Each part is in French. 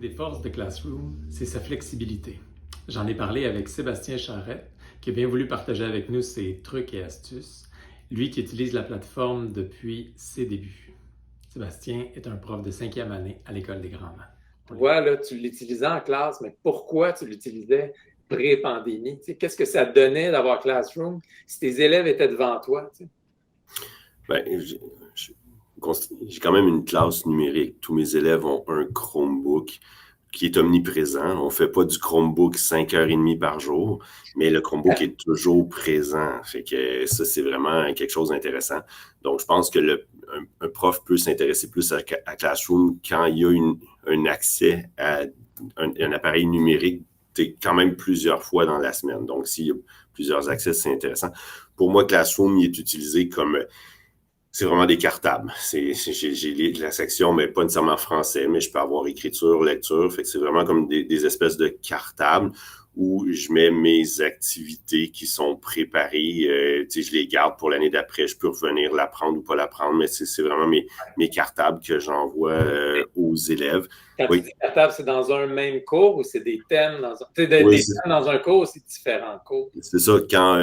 des forces de Classroom, c'est sa flexibilité. J'en ai parlé avec Sébastien Charette, qui a bien voulu partager avec nous ses trucs et astuces, lui qui utilise la plateforme depuis ses débuts. Sébastien est un prof de 5e année à l'École des Grands-Mains. Tu vois, là, tu l'utilisais en classe, mais pourquoi tu l'utilisais pré-pandémie? Tu sais, qu'est-ce que ça donnait d'avoir Classroom si tes élèves étaient devant toi? Tu sais? Ben, j'ai quand même une classe numérique. Tous mes élèves ont un Chromebook qui est omniprésent. On ne fait pas du Chromebook 5h30 par jour, mais le Chromebook est toujours présent. Fait que ça, c'est vraiment quelque chose d'intéressant. Donc, je pense que un prof peut s'intéresser plus à Classroom quand il y a un accès à un appareil numérique quand même plusieurs fois dans la semaine. Donc, s'il y a plusieurs accès, c'est intéressant. Pour moi, Classroom, il est utilisé comme... C'est vraiment des cartables. J'ai la section, mais pas nécessairement français, mais je peux avoir écriture, lecture. Fait que c'est vraiment comme des espèces de cartables où je mets mes activités qui sont préparées. Je les garde pour l'année d'après. Je peux revenir l'apprendre ou pas l'apprendre, mais c'est vraiment mes cartables que j'envoie aux élèves. Quand tu dis cartable, c'est dans un même cours ou c'est des thèmes dans un... des Oui, thèmes dans un cours, c'est différents cours? C'est ça, quand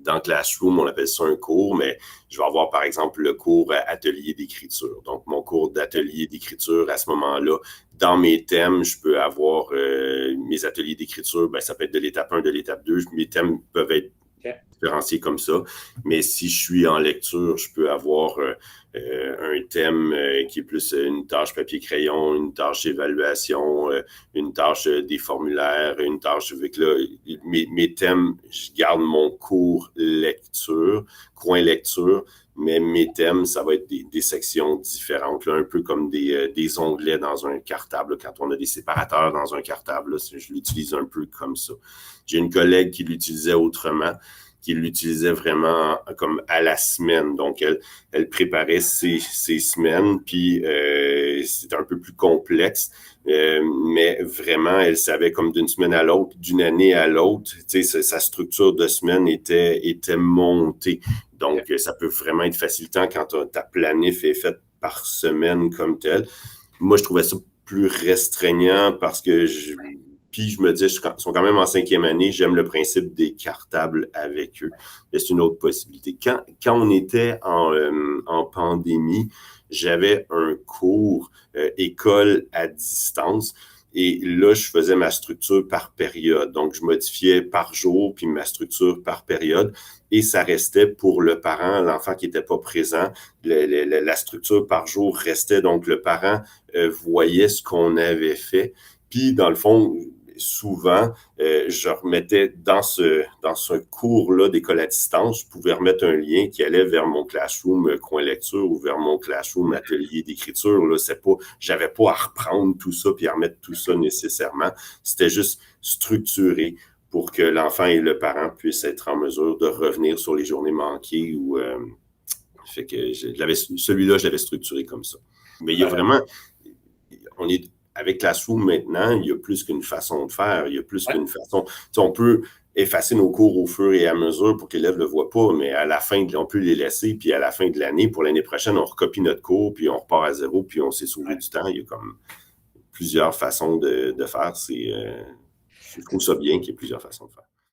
dans Classroom, on appelle ça un cours, mais je vais avoir, par exemple, le cours atelier d'écriture. Donc, mon cours d'atelier d'écriture, à ce moment-là, dans mes thèmes, je peux avoir mes ateliers d'écriture, ça peut être de l'étape 1, de l'étape 2. Mes thèmes peuvent être différenciés comme ça. Mais si je suis en lecture, je peux avoir un thème qui est plus une tâche papier-crayon, une tâche d'évaluation, une tâche des formulaires, une tâche avec là, mes thèmes, je garde mon cours lecture, coin lecture, mais mes thèmes, ça va être des sections différentes, là, un peu comme des onglets dans un cartable. Là, quand on a des séparateurs dans un cartable, là, je l'utilise un peu comme ça. J'ai une collègue qui l'utilisait autrement, qui l'utilisait vraiment comme à la semaine. Donc, elle préparait ses semaines, puis c'était un peu plus complexe, mais vraiment, elle savait comme d'une semaine à l'autre, d'une année à l'autre, tu sais, sa structure de semaine était montée. Donc, ça peut vraiment être facilitant quand ta planif est faite par semaine comme telle. Moi, je trouvais ça plus restreignant parce que puis je me dis, ils sont quand même en 5e année, j'aime le principe des cartables avec eux. Mais c'est une autre possibilité. Quand on était en pandémie, j'avais un cours école à distance. Et là, je faisais ma structure par période. Donc, je modifiais par jour, puis ma structure par période. Et ça restait pour le parent, l'enfant qui n'était pas présent. La structure par jour restait. Donc, le parent voyait ce qu'on avait fait. Puis, dans le fond, souvent, je remettais dans ce cours-là d'école à distance, je pouvais remettre un lien qui allait vers mon Classroom coin lecture ou vers mon Classroom atelier d'écriture. Là, j'avais pas à reprendre tout ça puis à remettre tout ça nécessairement. C'était juste structuré pour que l'enfant et le parent puissent être en mesure de revenir sur les journées manquées ou fait que celui-là, je l'avais structuré comme ça. Mais il y a vraiment, avec Classroom maintenant, il y a plus qu'une façon de faire, il y a plus qu'une façon. On peut effacer nos cours au fur et à mesure pour que l'élève ne le voit pas, mais à la fin, on peut les laisser, puis à la fin de l'année, pour l'année prochaine, on recopie notre cours, puis on repart à zéro, puis on s'est sauvé du temps. Il y a comme plusieurs façons de faire. Je trouve ça bien qu'il y ait plusieurs façons de faire.